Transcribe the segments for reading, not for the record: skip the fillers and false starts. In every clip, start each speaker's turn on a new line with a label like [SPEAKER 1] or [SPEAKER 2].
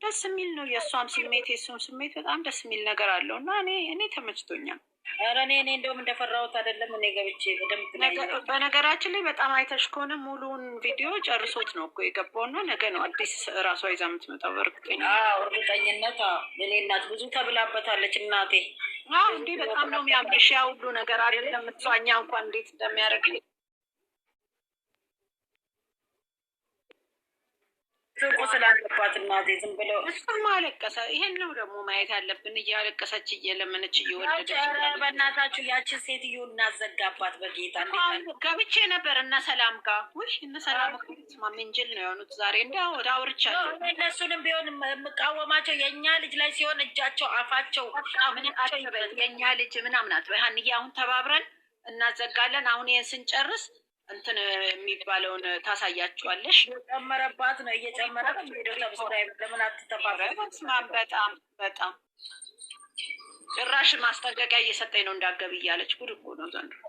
[SPEAKER 1] ደስ የሚል ነው። የእሷም ስሜት የእሱም ስሜት በጣም ደስ የሚል ነገር አለው እና እኔ ተመችቶኛል።
[SPEAKER 2] ኧረ እኔ እንደውም እንደፈራሁት አይደለም። እኔ ገብቼ በደንብ
[SPEAKER 1] በነገራችን ላይ በጣም አይተሽ ከሆነ ሙሉውን ቪዲዮ ጨርሶት ነው እኮ የገባው እና ነገ ነው አዲስ ራሷ ይዛ የምትመጣው።
[SPEAKER 2] እርግጠኝነት የኔ እናት ብዙ ተብላበታለች እናቴ።
[SPEAKER 1] እንዲህ በጣም ነው የሚያምርሽ። ያ ሁሉ ነገር አይደለም እሷኛ እንኳን እንዴት እንደሚያደርግ
[SPEAKER 2] ፍቁ ስላለባት እናቴ ዝም ብለው
[SPEAKER 1] እሱማ አለቀሰ። ይሄን ነው ደግሞ ማየት ያለብን። እያለቀሰች እየለመነች እየወደደች።
[SPEAKER 2] በእናታችሁ ያችን ሴትዮ እናዘጋባት በጌታ።
[SPEAKER 1] ገብቼ ነበር እነ ሰላም ጋር ውይ እነ ሰላም ማሜንጅል ነው የሆኑት ዛሬ። ወደ አውርቻለሁ።
[SPEAKER 2] እነሱንም ቢሆን የምቃወማቸው የእኛ ልጅ ላይ ሲሆን እጃቸው አፋቸው
[SPEAKER 1] የእኛ ልጅ ምናምናት ሀንዬ አሁን ተባብረን እናዘጋለን። አሁን ይህን ስንጨርስ እንትን የሚባለውን ታሳያችኋለሽ።
[SPEAKER 2] እየጨመረባት ነው እየጨመረባት ለምን አትተባበሩም?
[SPEAKER 1] በጣም ጭራሽ ማስጠንቀቂያ እየሰጠኝ ነው እንዳገብ እያለች። ጉድ እኮ ነው ዘንድሮ።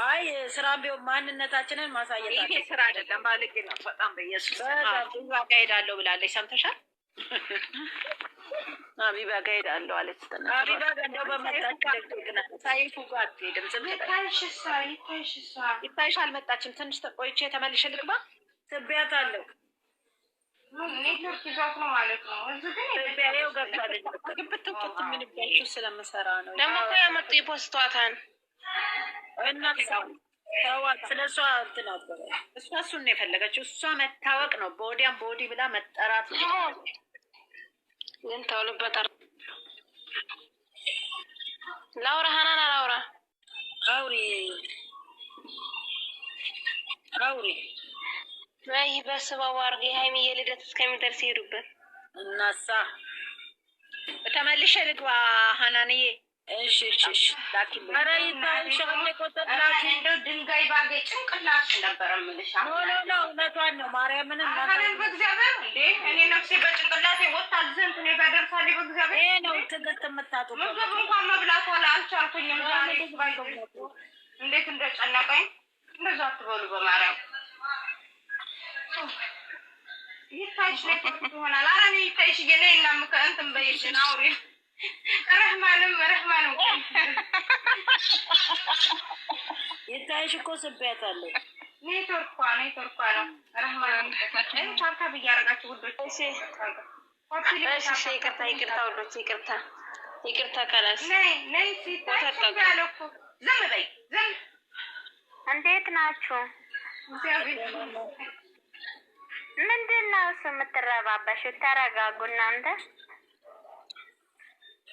[SPEAKER 2] አይ ስራ ቢሆን ማንነታችንን ማሳየት
[SPEAKER 1] ይሄ ስራ አይደለም። ባለጌ ነው በጣም በኢየሱስ ዋጋ ሄዳለሁ ብላለች። ሰምተሻል? አቢባ ጋር ሄዳለሁ አለች።
[SPEAKER 2] አቢባ ጋር እንደው በመጣች
[SPEAKER 1] ሳይፉ ጋር አትሄድም። ይታይሽ አልመጣችም። ትንሽ ቆይቼ ተመልሼ ልግባ።
[SPEAKER 2] ስቢያታለሁ
[SPEAKER 3] ኔትወርክ ይዟት ነው ማለት ነው።
[SPEAKER 2] ስቢያው ገብታለች።
[SPEAKER 1] ግብትውጥት የምንባችሁ ስለምሰራ ነው።
[SPEAKER 3] ደግሞ እኮ ያመጡ የፖስቷታን
[SPEAKER 2] እና ተዋት። ስለ እሷ እንትን ነበረ
[SPEAKER 1] እሱን ነው የፈለገችው። እሷ መታወቅ ነው። በወዲያም በወዲህ ብላ መጠራት ነው።
[SPEAKER 3] ግን ተውልበት። ላውራ ሀናን አላውራ
[SPEAKER 2] አውሪ
[SPEAKER 3] ወይ በስባው አርጌ ሀይሚዬ ልደት እስከሚደርስ ይሄዱበት
[SPEAKER 2] እናሳ
[SPEAKER 1] ተመልሼ ልግባ ሀናንዬ።
[SPEAKER 2] እሺ ኧረ ይታይሻል ቆጠላኪ
[SPEAKER 3] እንደው ድንጋይ ባጌ ጭንቅላት ነበረ የምልሽ።
[SPEAKER 2] ኖ እውነቷን ነው ማርያምን
[SPEAKER 3] እናታለን በእግዚአብሔር እንዴ እኔ ነፍሴ በጭንቅላቴ ወጣ ዘንት እኔ ጋር ደርሳለች። በእግዚአብሔር
[SPEAKER 2] ይሄ ነው ትግስት የምታጡበት።
[SPEAKER 3] ምግብ እንኳን መብላት አልቻልኩኝም ዛሬ። እንዴት እንደጨነቀኝ እንደዛ አትበሉ በማርያም። ይታይሽ ላይ ይሆናል። ኧረ እኔ ይታይሽ እየኔ እና እንትን በይሽን አውሪ ረህማንም
[SPEAKER 2] ይታይሽ እኮ ስቤያታለሁ።
[SPEAKER 3] ኔትወርኳ ነው ረህማንም ቻርታ ብያረጋችሁ ውዶች። እሺ ይቅርታ ውዶች ይቅርታ ካላስ
[SPEAKER 1] ነይ
[SPEAKER 3] ሲታይሽ ያለኩ ዝም በይ ዝም። እንዴት ናችሁ? ምንድን ነው እሱ የምትረባበሹት? ተረጋጉ እናንተ።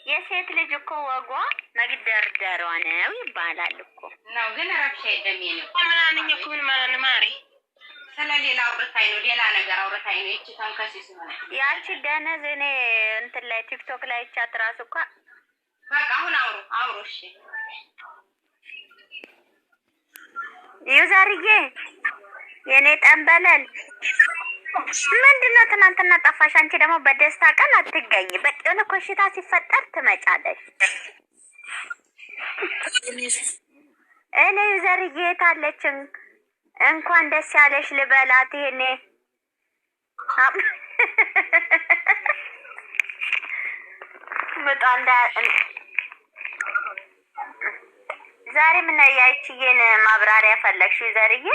[SPEAKER 3] የሴት ልጅ እኮ ወጓ መግደርደሯ ነው ይባላል እኮ ነው። ግን ረብሻ የለም። ምናንኛ እኮ ምን ማለት ነው ማሪ? ስለሌላ አውርታኝ ነው ሌላ ነገር አውርታኝ ነው። እቺ ተንከሲስ ሆነ ያቺ ደነዝ እኔ እንትን ላይ ቲክቶክ ላይ ቻት ራሱ እኮ በቃ አሁን አውሩ እሺ። ዩዘርዬ የኔ ጠንበለል ምንድነው? ትናንትና ጠፋሽ። አንቺ ደግሞ በደስታ ቀን አትገኝ። በቃ የሆነ ኮሽታ ሲፈጠር ትመጫለሽ። እኔ ዩዘርዬ የታለችን እንኳን ደስ ያለሽ ልበላት። ይሄኔ በጣም ዛሬ ምን ያይችዬን ማብራሪያ ፈለግሽ ዩዘርዬ?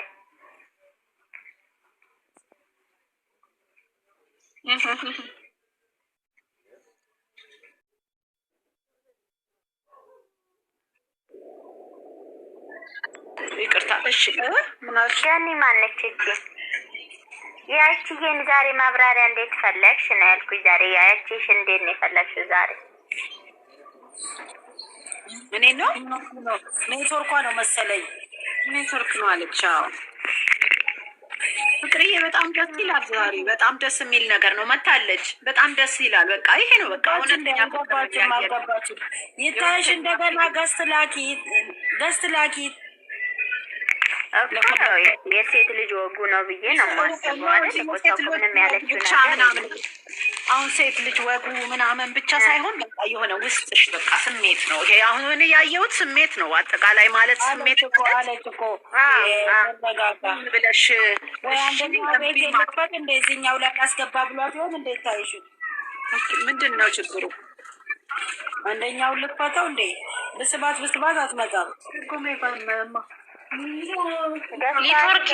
[SPEAKER 1] ይቅርታ እሺ።
[SPEAKER 3] ያኔ ማነች እቺ? ያቺዬን ዛሬ ማብራሪያ እንዴት ፈለግሽ ነው ያልኩኝ። ዛሬ ያቺሽ እንዴት ነው የፈለግሽው ዛሬ?
[SPEAKER 1] እኔ ነው
[SPEAKER 2] ኔትወርኳ ነው መሰለኝ።
[SPEAKER 1] ኔትወርክ ነው አለች። አዎ ፍቅርዬ በጣም ደስ ይላል። ዛሬ በጣም ደስ የሚል ነገር ነው። መታለች። በጣም ደስ ይላል። በቃ ይሄ ነው በቃ እውነተኛ
[SPEAKER 2] አልገባችም። ይታይሽ እንደገና ገስት ላኪ
[SPEAKER 3] የሴት ልጅ ወጉ ነው ብዬ ነው የማስበው። ምንም ያለችው
[SPEAKER 1] ምናምን አሁን ሴት ልጅ ወጉ ምናምን ብቻ ሳይሆን በቃ የሆነ ውስጥሽ በቃ ስሜት ነው። ይሄ አሁን እኔ ያየሁት ስሜት ነው አጠቃላይ ማለት ስሜት እኮ አለች እኮ ብለሽ
[SPEAKER 2] ወይ አንደኛው ቤት የለበት እንደዚህኛው ላይ አስገባ ብሏት ይሆን እንዴት ታይሽ?
[SPEAKER 1] ምንድን ነው ችግሩ?
[SPEAKER 2] አንደኛውን ልትፈተው እንዴ? ብስባት አትመጣም እኮ ኔትወርክ